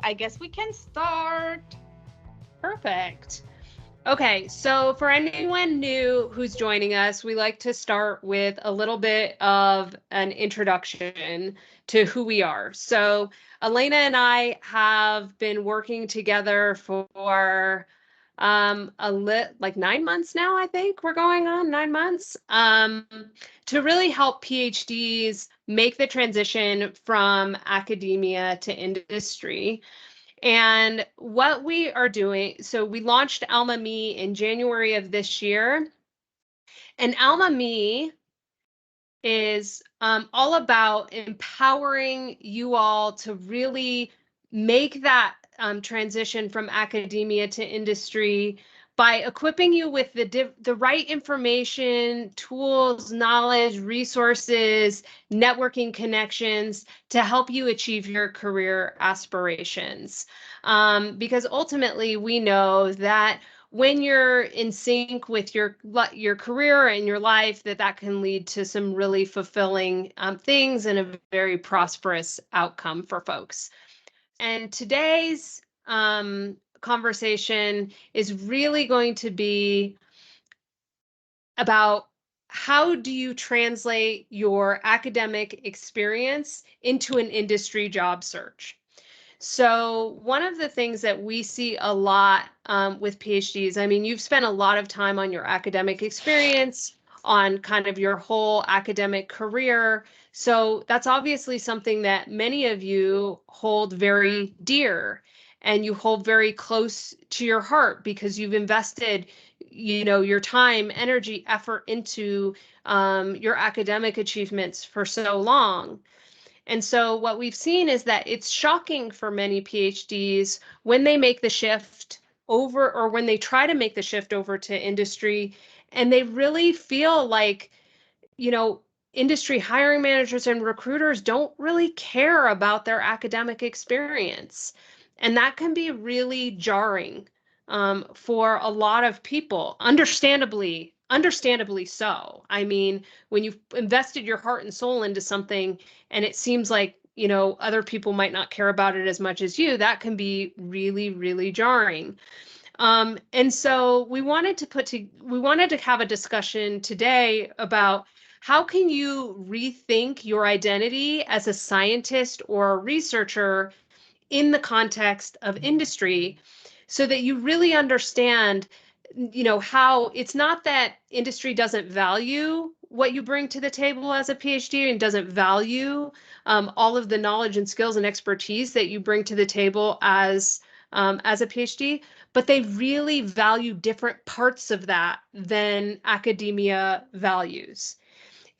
I guess we can start. Perfect. Okay, so for anyone new who's joining us, we like to start with a little bit of an introduction to who we are. So, Elena and I have been working together for like 9 months now, I think we're going on 9 months, to really help PhDs make the transition from academia to industry. And what we are doing, so we launched Alma Me in January of this year. And Alma Me is all about empowering you all to really make that transition from academia to industry by equipping you with the right information, tools, knowledge, resources, networking connections to help you achieve your career aspirations. Because ultimately, we know that when you're in sync with your career and your life, that can lead to some really fulfilling things and a very prosperous outcome for folks. And today's conversation is really going to be about how do you translate your academic experience into an industry job search. So one of the things that we see a lot with PhDs, I mean, you've spent a lot of time on your academic experience, on kind of your whole academic career. So that's obviously something that many of you hold very dear and you hold very close to your heart because you've invested, your time, energy, effort into your academic achievements for so long. And so what we've seen is that it's shocking for many PhDs when they make the shift over, or when they try to make the shift over to industry, and they really feel like, you know, industry hiring managers and recruiters don't really care about their academic experience. And that can be really jarring for a lot of people, understandably so. I mean, when you've invested your heart and soul into something and it seems like, other people might not care about it as much as you, that can be really, really jarring. And so we wanted to have a discussion today about how can you rethink your identity as a scientist or a researcher in the context of industry so that you really understand, how it's not that industry doesn't value what you bring to the table as a PhD and doesn't value all of the knowledge and skills and expertise that you bring to the table as a PhD, but they really value different parts of that than academia values.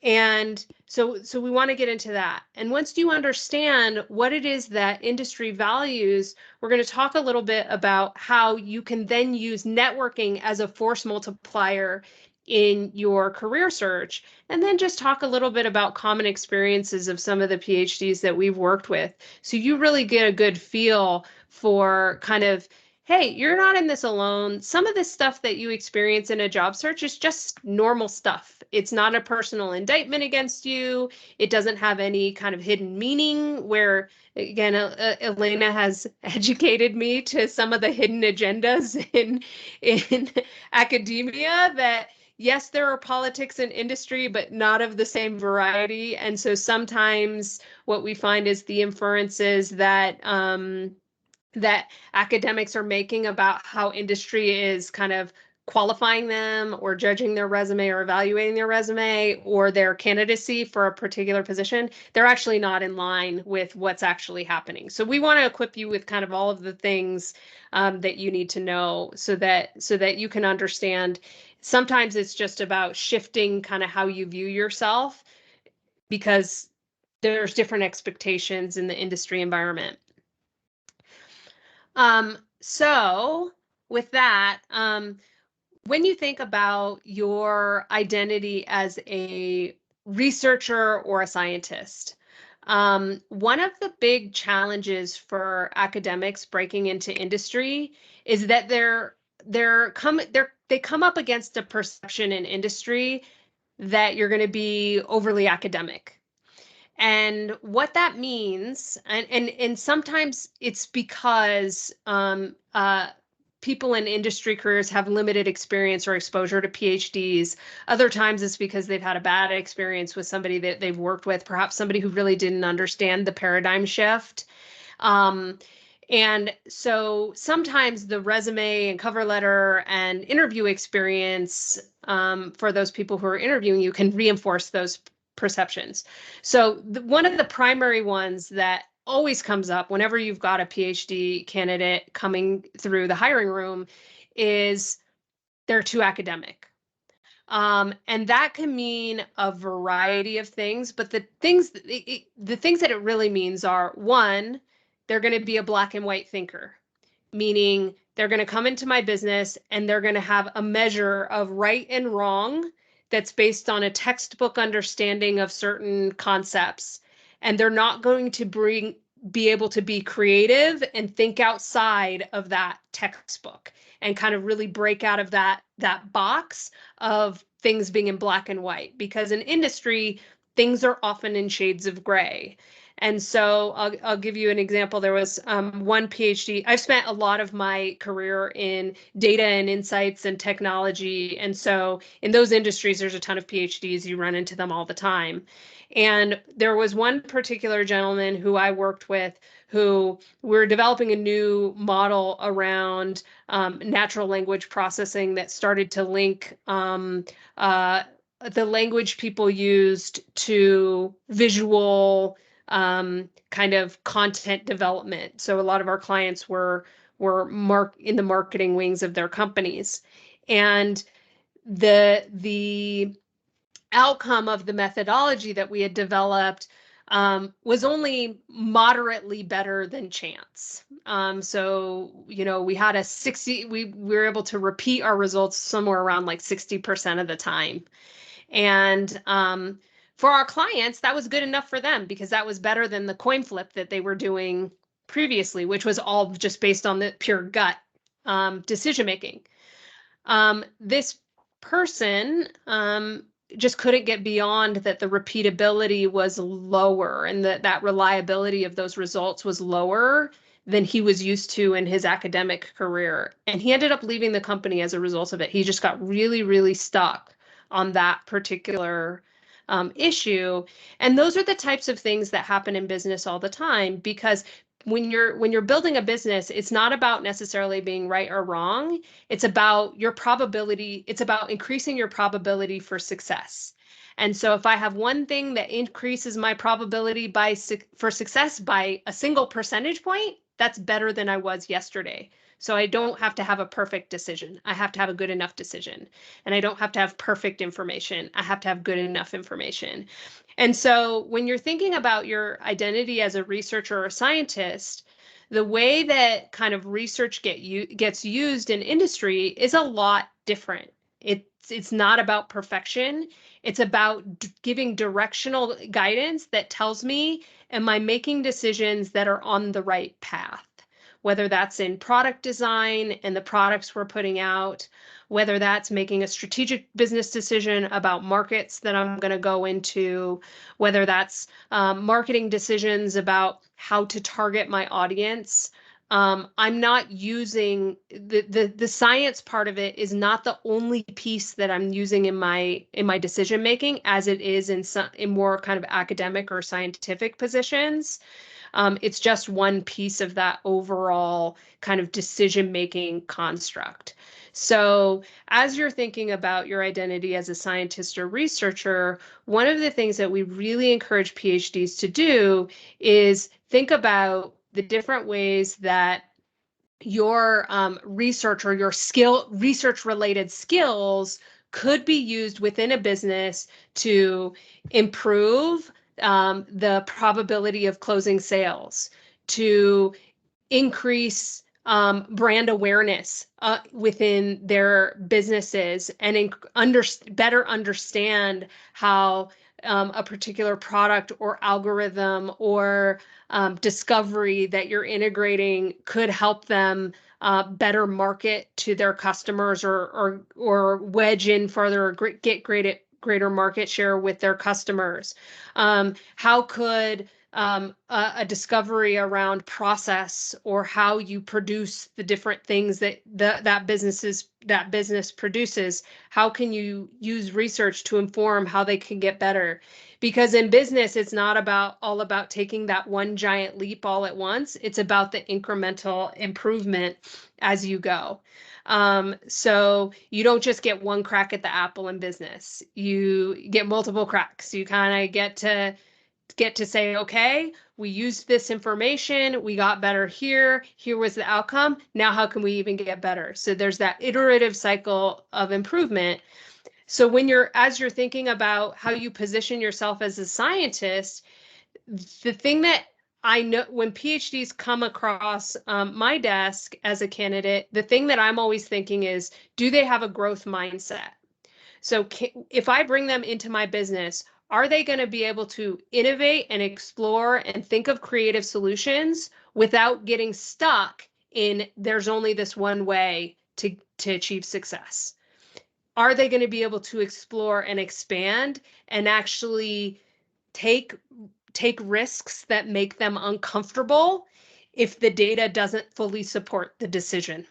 And so we want to get into that. And once you understand what it is that industry values, we're going to talk a little bit about how you can then use networking as a force multiplier in your career search, and then just talk a little bit about common experiences of some of the PhDs that we've worked with. So you really get a good feel for kind of, hey, you're not in this alone. Some of this stuff that you experience in a job search is just normal stuff. It's not a personal indictment against you. It doesn't have any kind of hidden meaning where, again, Elena has educated me to some of the hidden agendas in academia that, yes, there are politics in industry, but not of the same variety. And so sometimes what we find is the inferences that academics are making about how industry is kind of qualifying them or judging their resume or evaluating their resume or their candidacy for a particular position, they're actually not in line with what's actually happening. So we want to equip you with kind of all of the things that you need to know so that you can understand. Sometimes it's just about shifting kind of how you view yourself because there's different expectations in the industry environment. So with that, when you think about your identity as a researcher or a scientist, one of the big challenges for academics breaking into industry is that they come up against a perception in industry that you're going to be overly academic. And what that means, and sometimes it's because people in industry careers have limited experience or exposure to PhDs. Other times it's because they've had a bad experience with somebody that they've worked with, perhaps somebody who really didn't understand the paradigm shift. Um, and so sometimes the resume and cover letter and interview experience for those people who are interviewing you can reinforce those perceptions. So one of the primary ones that always comes up whenever you've got a PhD candidate coming through the hiring room is they're too academic. And that can mean a variety of things, but the things that it really means are, one, they're going to be a black and white thinker, meaning they're going to come into my business and they're going to have a measure of right and wrong that's based on a textbook understanding of certain concepts. And they're not going to be able to be creative and think outside of that textbook and kind of really break out of that box of things being in black and white, because in industry things are often in shades of gray. And so I'll give you an example. There was one PhD. I've spent a lot of my career in data and insights and technology. And so in those industries, there's a ton of PhDs. You run into them all the time. And there was one particular gentleman who I worked with who we're developing a new model around natural language processing that started to link the language people used to visual kind of content development. So a lot of our clients were in the marketing wings of their companies, and the outcome of the methodology that we had developed was only moderately better than chance. So, we had we were able to repeat our results somewhere around like 60% of the time. And for our clients, that was good enough for them because that was better than the coin flip that they were doing previously, which was all just based on the pure gut decision making. This person just couldn't get beyond that the repeatability was lower and that reliability of those results was lower than he was used to in his academic career. And he ended up leaving the company as a result of it. He just got really, really stuck on that particular issue. And those are the types of things that happen in business all the time, because when you're building a business, it's not about necessarily being right or wrong. It's about your probability. It's about increasing your probability for success. And so if I have one thing that increases my probability for success by a single percentage point, that's better than I was yesterday. So I don't have to have a perfect decision. I have to have a good enough decision. And I don't have to have perfect information. I have to have good enough information. And so when you're thinking about your identity as a researcher or a scientist, the way that kind of research gets used in industry is a lot different. It's not about perfection. It's about giving directional guidance that tells me, am I making decisions that are on the right path? Whether that's in product design and the products we're putting out, whether that's making a strategic business decision about markets that I'm going to go into, whether that's marketing decisions about how to target my audience. I'm not using the science part of it is not the only piece that I'm using in my decision making, as it is in more kind of academic or scientific positions. It's just one piece of that overall kind of decision-making construct. So as you're thinking about your identity as a scientist or researcher, one of the things that we really encourage PhDs to do is think about the different ways that your research or your research-related skills could be used within a business to improve the probability of closing sales, to increase brand awareness within their businesses, and better understand how a particular product or algorithm or discovery that you're integrating could help them better market to their customers or wedge in further or get greater market share with their customers? How could a discovery around process or how you produce the different things that that business produces, how can you use research to inform how they can get better? Because in business, it's not all about taking that one giant leap all at once. It's about the incremental improvement as you go. So you don't just get one crack at the apple in business. You get multiple cracks. You kind of get to say, okay, we used this information, we got better here, here was the outcome. Now, how can we even get better? So there's that iterative cycle of improvement. So as you're thinking about how you position yourself as a scientist, the thing that I know when PhDs come across my desk as a candidate, the thing that I'm always thinking is, do they have a growth mindset? So if I bring them into my business, are they going to be able to innovate and explore and think of creative solutions without getting stuck in there's only this one way to achieve success? Are they going to be able to explore and expand and actually take risks that make them uncomfortable if the data doesn't fully support the decision?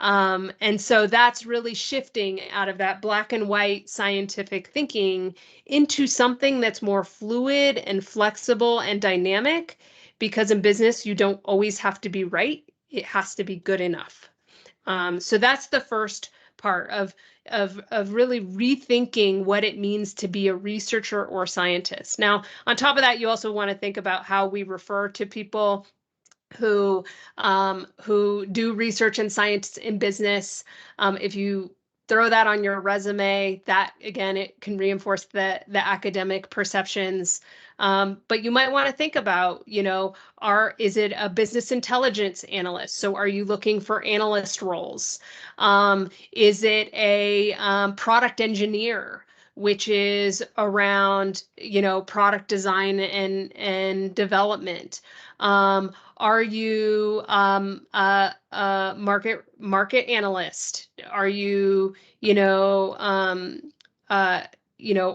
And so that's really shifting out of that black and white scientific thinking into something that's more fluid and flexible and dynamic, because in business, you don't always have to be right. It has to be good enough. So that's the first part of really rethinking what it means to be a researcher or scientist. Now, on top of that, you also want to think about how we refer to people who do research and science in business. If you throw that on your resume, that again, it can reinforce the academic perceptions. But you might want to think about, is it a business intelligence analyst? So are you looking for analyst roles? Is it a product engineer, which is around, product design and development? Are you a market analyst? Are you,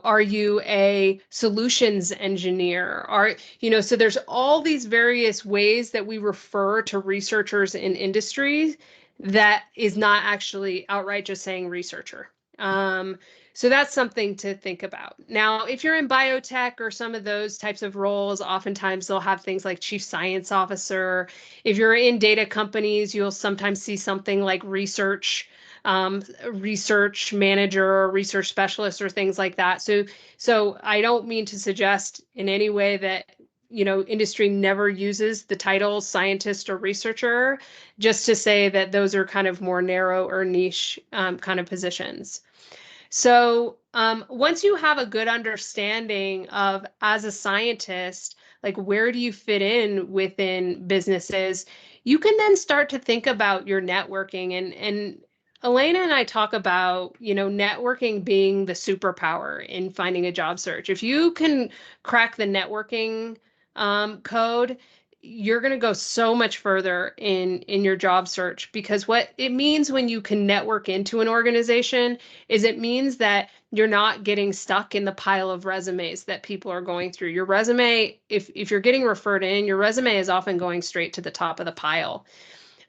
are you a solutions engineer? So there's all these various ways that we refer to researchers in industries that is not actually outright just saying researcher. So that's something to think about. Now, if you're in biotech or some of those types of roles, oftentimes they'll have things like chief science officer. If you're in data companies, you'll sometimes see something like research manager or research specialist or things like that. So I don't mean to suggest in any way that industry never uses the titles scientist or researcher, just to say that those are kind of more narrow or niche kind of positions. So once you have a good understanding of, as a scientist, like where do you fit in within businesses, you can then start to think about your networking. And Elena and I talk about, networking being the superpower in finding a job search. If you can crack the networking code, you're going to go so much further in your job search, because what it means when you can network into an organization is it means that you're not getting stuck in the pile of resumes that people are going through. Your resume, if you're getting referred in, your resume is often going straight to the top of the pile.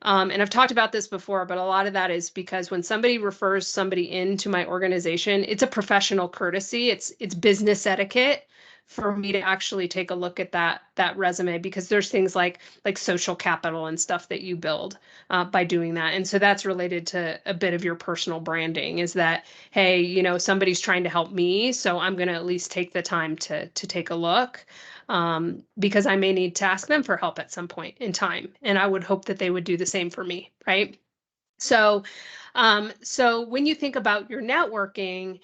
And I've talked about this before, but a lot of that is because when somebody refers somebody into my organization, it's a professional courtesy. It's business etiquette for me to actually take a look at that resume, because there's things like social capital and stuff that you build by doing that. And so that's related to a bit of your personal branding, is that, hey, somebody's trying to help me, so I'm going to at least take the time to take a look, because I may need to ask them for help at some point in time. And I would hope that they would do the same for me, right? So when you think about your networking,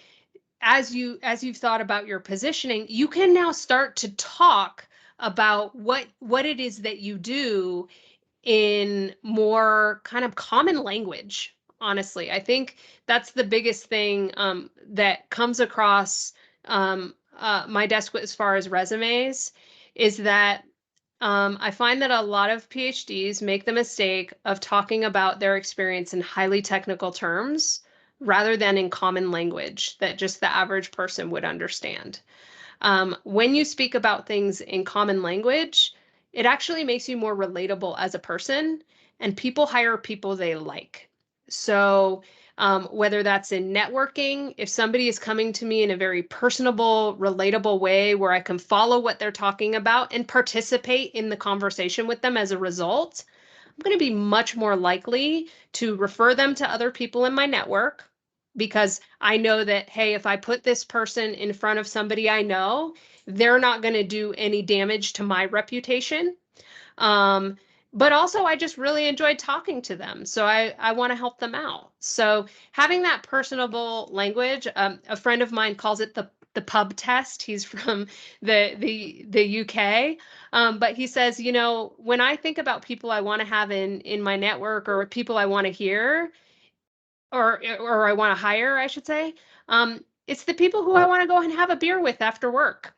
as you've thought about your positioning, you can now start to talk about what it is that you do in more kind of common language. Honestly, I think that's the biggest thing that comes across my desk as far as resumes, is that I find that a lot of PhDs make the mistake of talking about their experience in highly technical terms rather than in common language that just the average person would understand. When you speak about things in common language, it actually makes you more relatable as a person, and people hire people they like. So, whether that's in networking, if somebody is coming to me in a very personable, relatable way where I can follow what they're talking about and participate in the conversation with them as a result, I'm going to be much more likely to refer them to other people in my network because I know that, hey, if I put this person in front of somebody I know, they're not going to do any damage to my reputation. Um, but also, I just really enjoyed talking to them. So I want to help them out. So having that personable language, a friend of mine calls it the pub test. He's from the UK. But he says, when I think about people I want to have in my network or people I want to hear or I want to hire, I should say, it's the people who I want to go and have a beer with after work,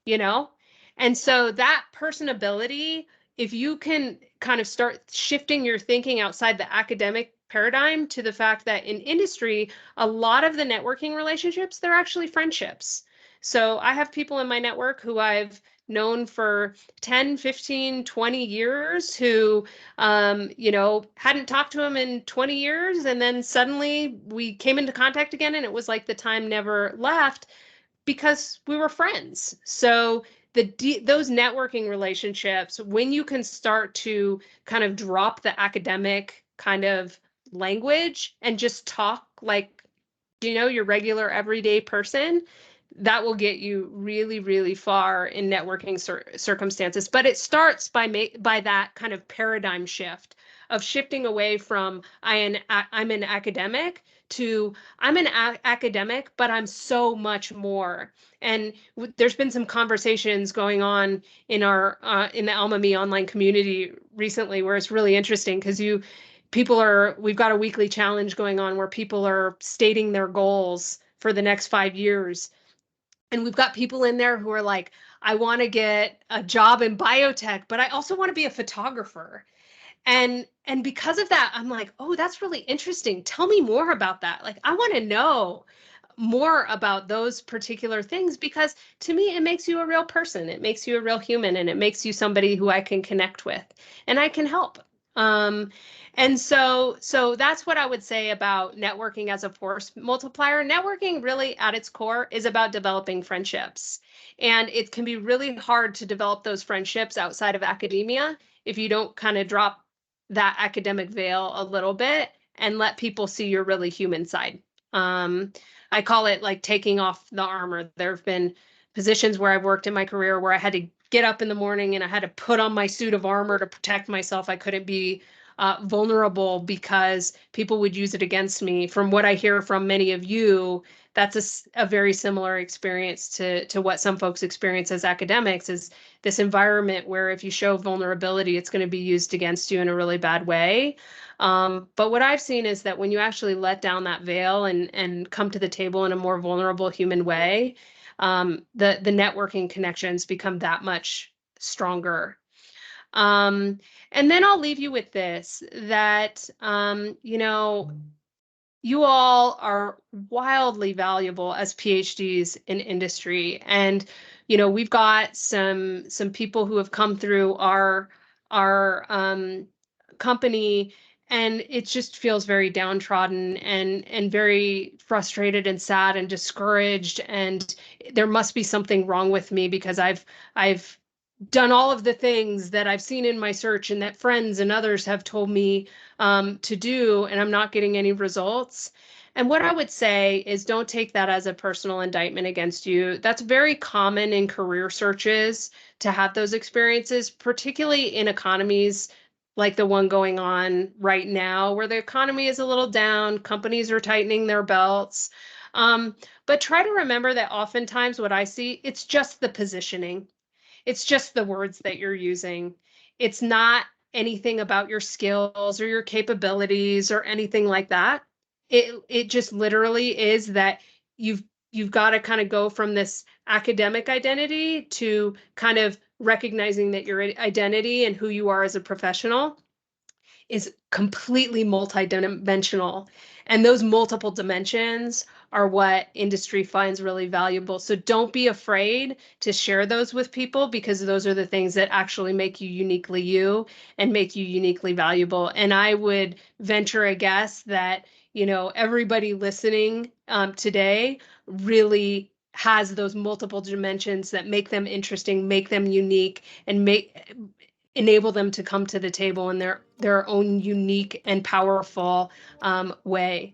you know? And so that personability, if you can kind of start shifting your thinking outside the academic paradigm to the fact that in industry, a lot of the networking relationships, they're actually friendships. So I have people in my network who I've known for 10, 15, 20 years who, hadn't talked to them in 20 years. And then suddenly we came into contact again and it was like the time never left because we were friends. So those networking relationships, when you can start to kind of drop the academic kind of language and just talk like, your regular everyday person, that will get you really, really far in networking circumstances. But it starts by that kind of paradigm shift of shifting away from I'm an academic to I'm an academic, but I'm so much more. And there's been some conversations going on in our in the Alma Me online community recently where it's really interesting because we've got a weekly challenge going on where people are stating their goals for the next 5 years. And we've got people in there who are like, I want to get a job in biotech, but I also want to be a photographer. And because of that, I'm like, oh, that's really interesting. Tell me more about that. Like, I want to know more about those particular things because to me, it makes you a real person. It makes you a real human and it makes you somebody who I can connect with and I can help. And so that's what I would say about networking as a force multiplier. Networking really at its core is about developing friendships. And it can be really hard to develop those friendships outside of academia if you don't kind of drop that academic veil a little bit and let people see your really human side. I call it like taking off the armor. There have been positions where I've worked in my career where I had to get up in the morning and I had to put on my suit of armor to protect myself. I couldn't be vulnerable because people would use it against me. From what I hear from many of you, that's a very similar experience to what some folks experience as academics is this environment where if you show vulnerability, it's going to be used against you in a really bad way. But what I've seen is that when you actually let down that veil and come to the table in a more vulnerable human way, the networking connections become that much stronger. And then I'll leave you with this, that, you all are wildly valuable as PhDs in industry. And, we've got some people who have come through our company and it just feels very downtrodden and very frustrated and sad and discouraged. And there must be something wrong with me because I've done all of the things that I've seen in my search and that friends and others have told me to do, and I'm not getting any results. And what I would say is don't take that as a personal indictment against you. That's very common in career searches to have those experiences, particularly in economies like the one going on right now, where the economy is a little down, companies are tightening their belts. But try to remember that oftentimes what I see, it's just the positioning. It's just the words that you're using. It's not anything about your skills or your capabilities or anything like that. It just literally is that you've got to kind of go from this academic identity to kind of recognizing that your identity and who you are as a professional is completely multidimensional. And those multiple dimensions are what industry finds really valuable. So don't be afraid to share those with people, because those are the things that actually make you uniquely you and make you uniquely valuable. And I would venture a guess that, everybody listening today really has those multiple dimensions that make them interesting, make them unique, and enable them to come to the table in their own unique and powerful way.